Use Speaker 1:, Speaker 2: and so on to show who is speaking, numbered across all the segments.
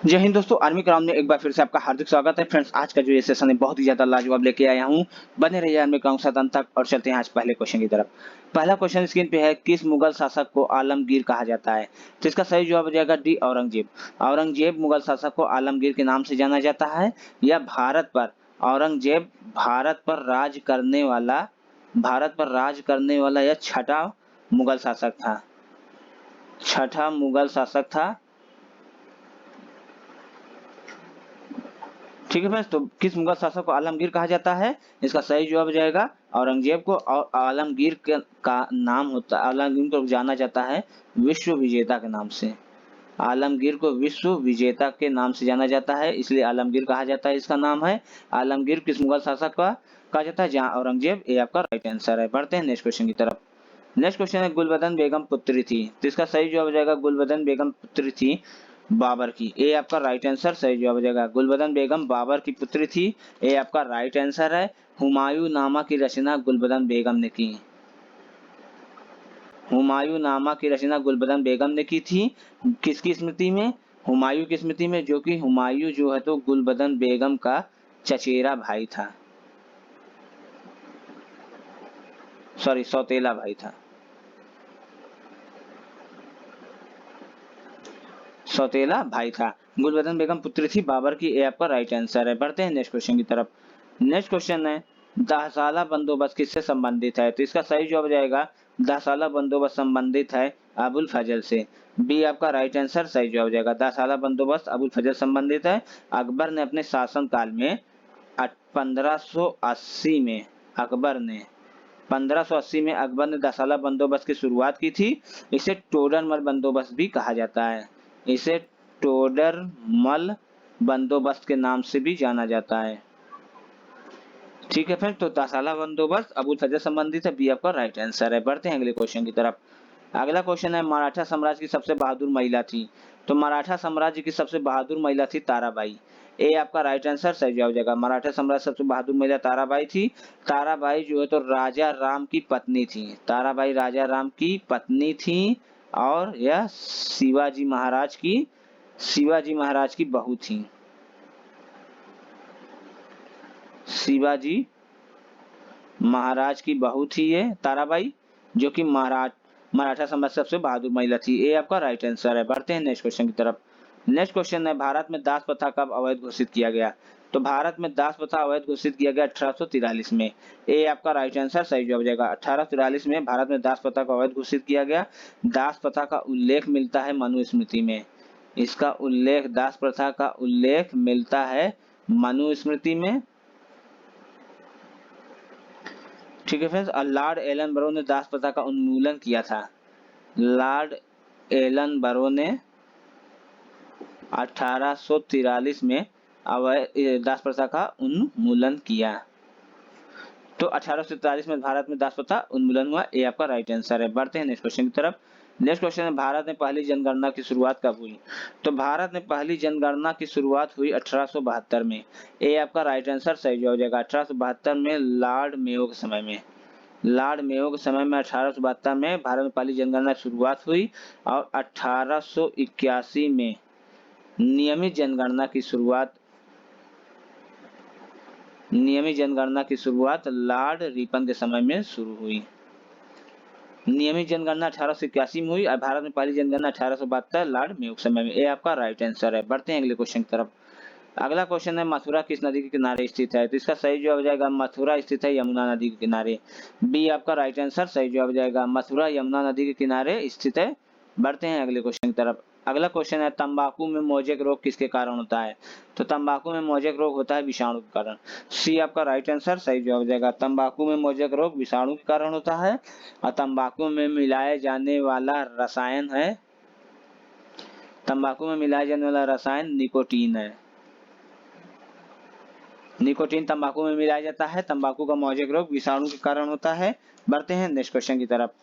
Speaker 1: जय हिंद दोस्तों, army crown में एक बार फिर से आपका हार्दिक स्वागत है। फ्रेंड्स, आज का जो ये सेशन है बहुत ही ज्यादा लाजवाब लेके आया हूँ। बने रहिए आर्मी क्राउन साथ अंत तक और चलते हैं आज पहले क्वेश्चन की तरफ। पहला क्वेश्चन स्क्रीन पे है, किस मुगल शासक को आलमगीर कहा जाता है? तो इसका सही जवाब हो जाएगा डी, औरंगजेब। औरंगजेब मुगल शासक को आलमगीर के नाम से जाना जाता है। या भारत पर औरंगजेब भारत पर राज करने वाला यह छठा मुगल शासक था। ठीक है फ्रेंड्स, तो किस मुगल शासक को आलमगीर कहा जाता है? इसका सही जवाब हो जाएगा औरंगजेब को। और आलमगीर को जाना जाता है विश्व विजेता के नाम से। आलमगीर को विश्व विजेता के नाम से जाना जाता है, इसलिए आलमगीर कहा जाता है। इसका नाम है आलमगीर। किस मुगल शासक का कहा जाता है? जहां औरंगजेब। ये आपका राइट आंसर है। बढ़ते हैं नेक्स्ट क्वेश्चन की तरफ। नेक्स्ट क्वेश्चन है, गुलबदन बेगम पुत्री थी। तो इसका सही जवाब हो जाएगा गुलबदन बेगम पुत्री थी बाबर की। ए आपका राइट आंसर सही जवाब हो जाएगा। गुलबदन बेगम बाबर की पुत्री थी। ए आपका राइट आंसर है। हुमायूं नामा की रचना गुलबदन बेगम ने की। हुमायूं नामा की रचना गुलबदन बेगम ने की थी। किसकी स्मृति में? हुमायूं की स्मृति में, जो कि हुमायूं जो है तो गुलबदन बेगम का चचेरा भाई था, सॉरी सौतेला भाई था, सौतेला भाई था। गुलबदन बेगम पुत्री थी बाबर की। ए आपका राइट आंसर है। बढ़ते हैं नेक्स्ट क्वेश्चन की तरफ। नेक्स्ट क्वेश्चन है, दहसाला बंदोबस्त किससे संबंधित है? तो इसका सही जवाब हो जाएगा दहसाला बंदोबस्त संबंधित है अबुल फजल से। बी आपका राइट आंसर सही जवाब हो जाएगा। दहसाला बंदोबस्त अबुल फजल संबंधित है। अकबर ने अपने शासन काल में 1580 में अकबर ने 1580 में अकबर ने दसाला बंदोबस्त की शुरुआत की थी। इसे टोडरमल बंदोबस्त भी कहा जाता है। इसे टोडरमल बंदोबस्त के नाम से भी जाना जाता है। ठीक है फ्रेंड्स, तो दसाला बंदोबस्त अबुल फजल संबंधित है। बी आपका राइट आंसर है। बढ़ते हैं अगले क्वेश्चन की तरफ। अगला क्वेश्चन है, मराठा साम्राज्य की सबसे बहादुर महिला थी। तो मराठा साम्राज्य की सबसे बहादुर महिला थी ताराबाई। ए आपका राइट आंसर सही जवाब हो जाएगा। मराठा साम्राज्य सबसे बहादुर महिला ताराबाई थी। ताराबाई जो है तो राजा राम की पत्नी थी। ताराबाई राजा राम की पत्नी थी और यह शिवाजी महाराज की बहू थी। शिवाजी महाराज की बहू थी ये ताराबाई, जो कि मराठा साम्राज्य सबसे बहादुर महिला थी। ए आपका राइट आंसर है। बढ़ते हैं नेक्स्ट क्वेश्चन की तरफ। नेक्स्ट क्वेश्चन है, भारत में दास प्रथा कब अवैध घोषित किया गया? तो भारत में दास प्रथा अवैध घोषित किया गया 1843 में। ए आपका राइट आंसर सही जवाब हो जाएगा। 1843 में भारत में दास प्रथा को अवैध घोषित किया गया। दास प्रथा का उल्लेख मिलता है मनुस्मृति में। इसका उल्लेख, दास प्रथा का उल्लेख मिलता है मनुस्मृति में। ठीक है फ्रेंड्स, और लॉर्ड एलन बरो ने दास प्रथा का उन्मूलन किया था। लॉर्ड एलन बरो ने 1843 में दास प्रथा का उन्मूलन किया। तो 1843 में भारत में दास प्रथा उन्मूलन हुआ। ए आपका राइट आंसर है। बढ़ते हैं नेक्स्ट क्वेश्चन की तरफ। नेक्स्ट क्वेश्चन है, भारत में पहली जनगणना की शुरुआत कब हुई? तो भारत में पहली जनगणना की शुरुआत हुई 1872 में। ए आपका राइट आंसर सही जवाब हो जाएगा। 1872 में लॉर्ड मेयो के समय में। लॉर्ड मेयो के समय में 1872 में भारत में पहली जनगणना की शुरुआत हुई और 1881 में नियमित जनगणना की शुरुआत लॉर्ड रिपन के समय में शुरू हुई। नियमित जनगणना 1881 में हुई और भारत में पहली जनगणना 1872 लॉर्ड मेयो के समय में। ये आपका राइट आंसर है। बढ़ते हैं अगले क्वेश्चन की तरफ। अगला क्वेश्चन है, मथुरा किस नदी के किनारे स्थित है? तो इसका सही जवाब हो जाएगा मथुरा स्थित है यमुना नदी के किनारे। बी आपका राइट आंसर सही जवाब हो जाएगा। मथुरा यमुना नदी के किनारे स्थित है। बढ़ते हैं अगले क्वेश्चन की तरफ। अगला क्वेश्चन है, तंबाकू में मोजेक रोग किसके कारण होता है? तो तंबाकू में मोजेक रोग होता है विषाणु के कारण। सी आपका राइट आंसर सही जवाब हो जाएगा। तंबाकू में मोजेक रोग विषाणु के कारण होता है और तंबाकू में मिलाया जाने वाला रसायन निकोटीन है। निकोटीन तंबाकू में मिलाया जाता है। तंबाकू का मोजेक रोग विषाणु के कारण होता है। बढ़ते हैं नेक्स्ट क्वेश्चन की तरफ।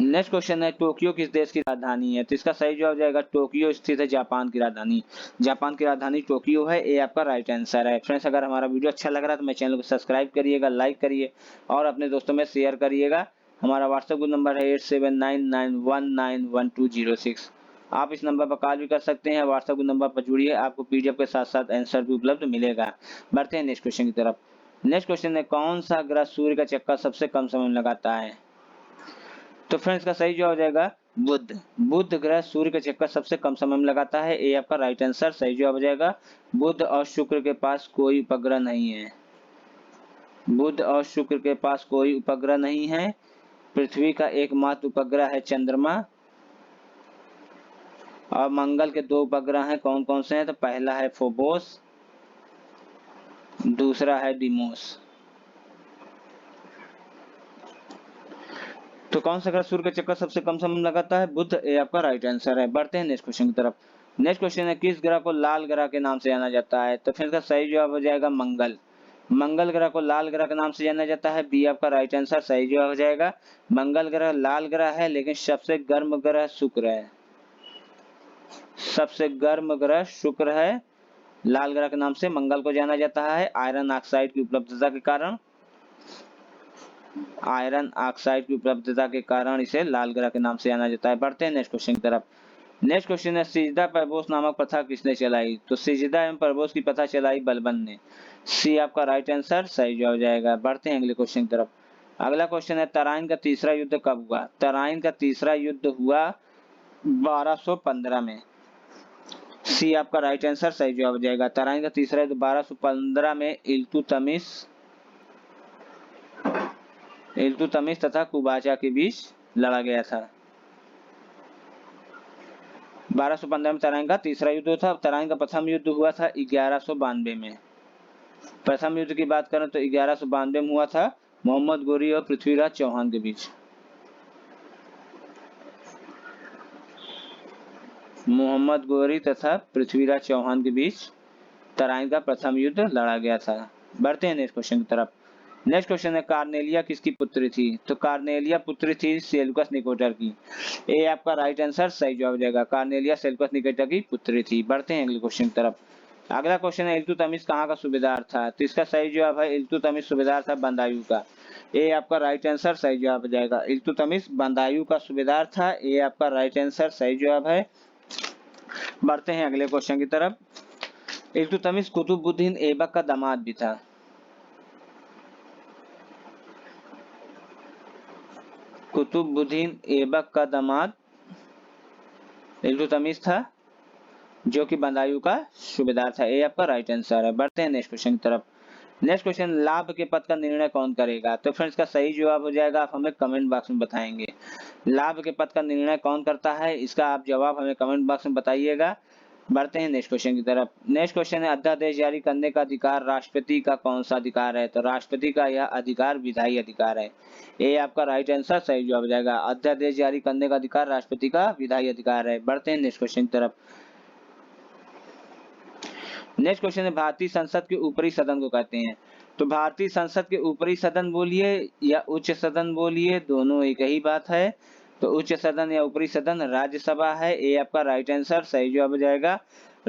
Speaker 1: नेक्स्ट क्वेश्चन है, टोक्यो किस देश की राजधानी है? तो इसका सही जवाब जाएगा टोक्यो स्थित है जापान की राजधानी। जापान की राजधानी टोक्यो है। ए आपका राइट आंसर है। फ्रेंड्स, अगर हमारा वीडियो अच्छा लग रहा है तो मेरे चैनल को सब्सक्राइब करिएगा, लाइक करिए और अपने दोस्तों में शेयर करिएगा। हमारा व्हाट्सएप नंबर है 8799191206। आप इस नंबर पर कॉल भी कर सकते हैं, व्हाट्सएप के नंबर पर जुड़िए, आपको पीडीएफ के साथ साथ आंसर भी उपलब्ध मिलेगा। बढ़ते हैं नेक्स्ट क्वेश्चन की तरफ। नेक्स्ट क्वेश्चन है, कौन सा ग्रह सूर्य का चक्कर सबसे कम समय में लगाता है? तो फ्रेंड्स का सही जवाब हो जाएगा बुध। बुध ग्रह सूर्य के चक्कर सबसे कम समय में लगाता है, ये आपका राइट आंसर सही जवाब हो जाएगा। बुध और शुक्र के पास कोई उपग्रह नहीं है। बुध और शुक्र के पास कोई उपग्रह नहीं है। पृथ्वी का एकमात्र उपग्रह है चंद्रमा, और मंगल के 2 उपग्रह हैं। कौन कौन से हैं? तो पहला है फोबोस, दूसरा है डिमोस। तो कौन सा ग्रह सूर्य के चक्कर सबसे कम समय में लगाता है? बुध, ये आपका राइट आंसर है। बढ़ते हैं नेक्स्ट क्वेश्चन की तरफ। नेक्स्ट क्वेश्चन है, किस ग्रह को लाल ग्रह के नाम से जाना जाता है? तो फिर इसका सही जवाब हो जाएगा मंगल। मंगल ग्रह को लाल ग्रह के नाम से जाना जाता है, बी आपका राइट आंसर सही जवाब हो जाएगा। मंगल ग्रह लाल ग्रह है, लेकिन सबसे गर्म ग्रह शुक्र है। सबसे गर्म ग्रह शुक्र है। लाल ग्रह के नाम से मंगल को जाना जाता है आयरन ऑक्साइड की उपलब्धता के कारण। आयरन ऑक्साइड की उपलब्धता के कारण इसे लाल ग्रह के नाम से जाना जाता है। बढ़ते हैं नेक्स्ट क्वेश्चन की तरफ। नेक्स्ट क्वेश्चन है, सिजदा परबोस नामक प्रथा किसने चलाई? तो सिजदा एवं परबोस की प्रथा चलाई बलबन ने, सी आपका राइट आंसर सही जवाब हो जाएगा। बढ़ते हैं अगले क्वेश्चन की तरफ। अगला क्वेश्चन है, तराइन का तीसरा युद्ध कब हुआ? तराइन का तीसरा युद्ध हुआ 1215 में, सी आपका राइट आंसर सही जवाब हो जाएगा। तराइन का तीसरा युद्ध 1215 में इल्तुतमिश तथा कुबाचा के बीच लड़ा गया था। 1215 में तराइन का तीसरा युद्ध था। तराइन का प्रथम युद्ध हुआ था 1192 में। प्रथम युद्ध की बात करें तो 1192 में हुआ था, मोहम्मद गोरी और पृथ्वीराज चौहान के बीच। मोहम्मद गोरी तथा पृथ्वीराज चौहान के बीच तराइन का प्रथम युद्ध लड़ा गया था। बढ़ते हैं नेक्स्ट क्वेश्चन की तरफ। नेक्स्ट क्वेश्चन है, कार्नेलिया किसकी पुत्री थी? तो कार्नेलिया पुत्री थी सेल्यूकस निकेटर की, ये आपका राइट आंसर सही जवाब हो जाएगा। कार्नेलिया सेल्यूकस निकेटर की पुत्री थी। बढ़ते हैं अगले क्वेश्चन की तरफ। अगला क्वेश्चन है, इल्तुतमिश कहाँ का सूबेदार था? तो इसका सही जवाब है, इल्तुतमिश सूबेदार था बंदायूं का, ये आपका राइट आंसर सही जवाब हो जाएगा। इल्तुतमिश बंदायूं का सूबेदार था, ये आपका राइट आंसर सही जवाब है। बढ़ते हैं अगले क्वेश्चन की तरफ। इल्तुतमिश कुतुबुद्दीन ऐबक का दामाद भी था। कुतुबुद्दीन ऐबक का दामाद इल्तुतमिश था, जो कि बंदायूं का सूबेदार था, ये आपका राइट आंसर है। बढ़ते हैं नेक्स्ट क्वेश्चन की तरफ। नेक्स्ट क्वेश्चन, लाभ के पद का निर्णय कौन करेगा? तो फ्रेंड्स का सही जवाब हो जाएगा, आप हमें कमेंट बॉक्स में बताएंगे। लाभ के पद का निर्णय कौन करता है, इसका आप जवाब हमें कमेंट बॉक्स में बताइएगा। बढ़ते हैं नेक्स्ट क्वेश्चन की तरफ। नेक्स्ट क्वेश्चन है, अध्यादेश जारी करने का अधिकार राष्ट्रपति का कौन सा अधिकार है? तो राष्ट्रपति का यह अधिकार विधायी अधिकार है, ये आपका राइट आंसर सही जवाब हो जाएगा। अध्यादेश जारी करने का अधिकार राष्ट्रपति का विधायी अधिकार है। बढ़ते हैं नेक्स्ट क्वेश्चन की तरफ। नेक्स्ट क्वेश्चन है, भारतीय संसद के ऊपरी सदन को कहते हैं? तो भारतीय संसद के ऊपरी सदन बोलिए या उच्च सदन बोलिए, दोनों एक ही बात है। तो उच्च सदन या ऊपरी सदन राज्यसभा है, ये आपका राइट आंसर सही जवाब हो जाएगा।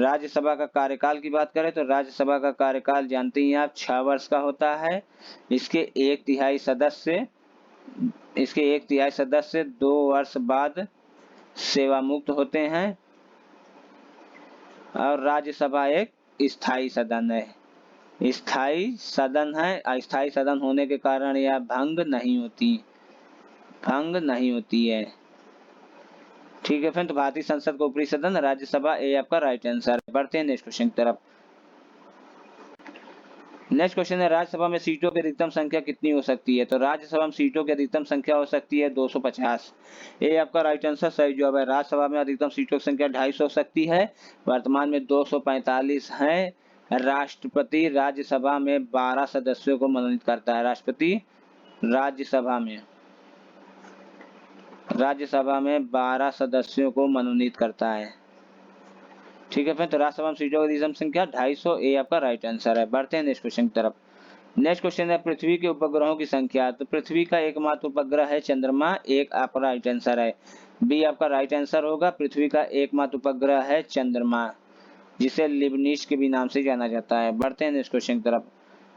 Speaker 1: राज्यसभा का कार्यकाल की बात करें तो राज्यसभा का कार्यकाल जानते ही आप 6 वर्ष का होता है। इसके एक तिहाई सदस्य 2 वर्ष बाद सेवा मुक्त होते हैं, और राज्यसभा एक स्थायी सदन है। स्थायी सदन है, अस्थायी सदन होने के कारण यह भंग नहीं होती है। ठीक है फ्रेंड, तो भारतीय संसद का ऊपरी सदन राज्यसभा, ये आपका राइट आंसर है। बढ़ते हैं नेक्स्ट क्वेश्चन की तरफ। नेक्स्ट क्वेश्चन है, राज्यसभा में सीटों की अधिकतम संख्या कितनी हो सकती है? तो राज्यसभा में सीटों की अधिकतम संख्या हो सकती है 250, ये आपका राइट आंसर सही जवाब है। राज्यसभा में अधिकतम सीटों की संख्या 250 हो सकती है, वर्तमान में 245 है। राष्ट्रपति राज्यसभा में 12 सदस्यों को मनोनीत करता है। राष्ट्रपति राज्यसभा में 12 सदस्यों को मनोनीत करता है। ठीक है फ्रेंड, तो राज्यसभा में सीटों की अधिकतम संख्या 250, ये आपका राइट आंसर है। बढ़ते हैं नेक्स्ट क्वेश्चन की तरफ। नेक्स्ट क्वेश्चन है, पृथ्वी के उपग्रहों की संख्या? तो पृथ्वी का एकमात्र उपग्रह है चंद्रमा, एक आपका राइट आंसर है, बी आपका राइट आंसर होगा। पृथ्वी का एकमात्र उपग्रह है चंद्रमा, जिसे लिबनीज के भी नाम से जाना जाता है। बढ़ते हैं नेक्स्ट क्वेश्चन की तरफ।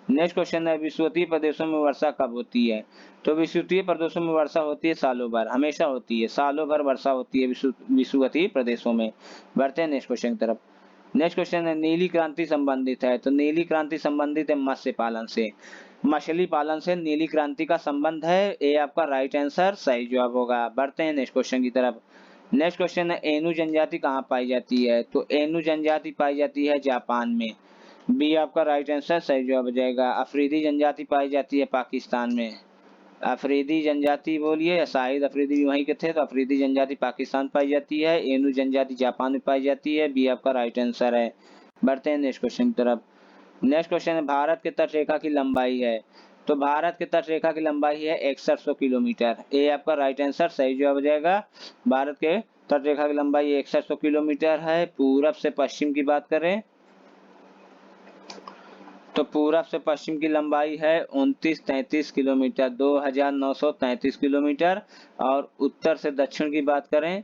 Speaker 1: नेक्स्ट क्वेश्चन है विषुवतीय प्रदेशों में वर्षा कब होती है? तो विषुवतीय प्रदेशों में वर्षा होती है सालों भर, हमेशा होती है, सालों भर वर्षा होती है विषुवतीय प्रदेशों में। बढ़ते हैं नेक्स्ट क्वेश्चन की तरफ। नेक्स्ट क्वेश्चन है नीली क्रांति संबंधित है, तो नीली क्रांति संबंधित है मत्स्य पालन से, मछली पालन से नीली क्रांति का संबंध है। ये आपका राइट आंसर सही जवाब होगा। बढ़ते हैं नेक्स्ट क्वेश्चन की तरफ। नेक्स्ट क्वेश्चन है एनु जनजाति कहाँ पाई जाती है? तो एनु जनजाति पाई जाती है जापान में, बी आपका राइट आंसर सही जवाब हो जाएगा। अफरीदी जनजाति पाई जाती है पाकिस्तान में, अफरीदी जनजाति बोलिए या शाहिद अफरीदी भी वहीं के थे, तो अफरीदी जनजाति पाकिस्तान पाई जाती है, एनु जनजाति जापान में पाई जाती है, बी आपका राइट आंसर है। बढ़ते हैं नेक्स्ट क्वेश्चन की तरफ। नेक्स्ट क्वेश्चन है भारत के तट रेखा की लंबाई है, तो भारत के तट रेखा की लंबाई है 6100 किलोमीटर, ए आपका राइट आंसर सही जवाब हो जाएगा। भारत के तट रेखा की लंबाई 6100 किलोमीटर है। पूरब से पश्चिम की बात करें तो पूरब से पश्चिम की लंबाई है 2933 किलोमीटर, 2933 किलोमीटर। और उत्तर से दक्षिण की बात करें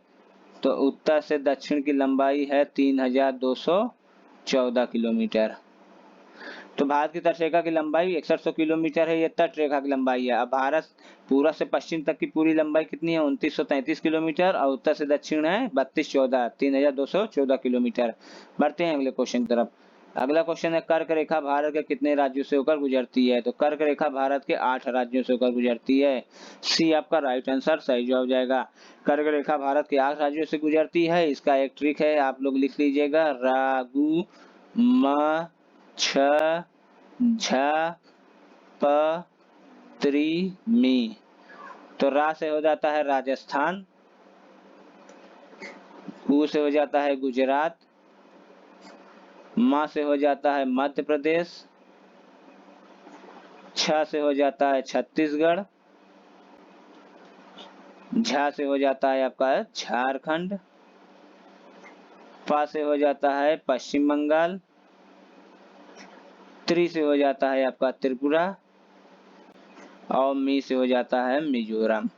Speaker 1: तो उत्तर से दक्षिण की लंबाई है 3214 किलोमीटर। तो भारत की तट रेखा की लंबाई 6100 किलोमीटर है, ये तट रेखा की लंबाई है। अब भारत पूरब से पश्चिम तक की पूरी लंबाई कितनी है? 2933 किलोमीटर, और उत्तर से दक्षिण है 3214 किलोमीटर। बढ़ते हैं अगले क्वेश्चन की तरफ। अगला क्वेश्चन है कर्क रेखा भारत के कितने राज्यों से होकर गुजरती है? तो कर्क रेखा भारत के 8 राज्यों से होकर गुजरती है, सी आपका राइट आंसर सही जवाब हो जाएगा। कर्क रेखा भारत के 8 राज्यों से गुजरती है। इसका एक ट्रिक है, आप लोग लिख लीजिएगा, रागु म छ झ प त्रि मी। तो रा से हो जाता है राजस्थान, उ से हो जाता है गुजरात, म से हो जाता है मध्य प्रदेश, छ से हो जाता है छत्तीसगढ़, झ से हो जाता है आपका झारखंड, प से हो जाता है पश्चिम बंगाल, त्रि से हो जाता है आपका त्रिपुरा, और मी से हो जाता है मिजोरम।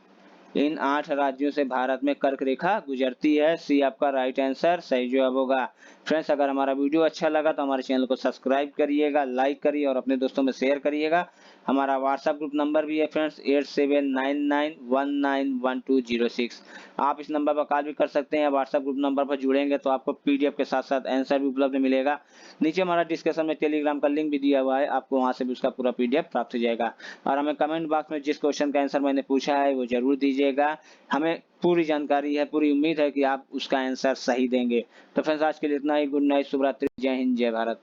Speaker 1: इन 8 राज्यों से भारत में कर्क रेखा गुजरती है, सी आपका राइट आंसर सही जवाब होगा। फ्रेंड्स, अगर हमारा वीडियो अच्छा लगा तो हमारे चैनल को सब्सक्राइब करिएगा, लाइक करिए और अपने दोस्तों में शेयर करिएगा। हमारा व्हाट्सएप ग्रुप नंबर भी है फ्रेंड्स 8799191206। आप इस नंबर पर कॉल भी कर सकते हैं। व्हाट्सएप ग्रुप नंबर पर जुड़ेंगे तो आपको पीडीएफ के साथ साथ आंसर भी उपलब्ध मिलेगा। नीचे हमारा डिस्क्रिप्शन में टेलीग्राम का लिंक भी दिया हुआ है, आपको वहां से भी उसका पूरा पीडीएफ प्राप्त हो जाएगा। और हमें कमेंट बॉक्स में जिस क्वेश्चन का आंसर मैंने पूछा है वो जरूर दीजिएगा। हमें पूरी जानकारी है, पूरी उम्मीद है कि आप उसका आंसर सही देंगे। तो फ्रेंड्स, आज के लिए इतना ही। गुड नाइट, शुभ रात्रि, जय हिंद, जय भारत।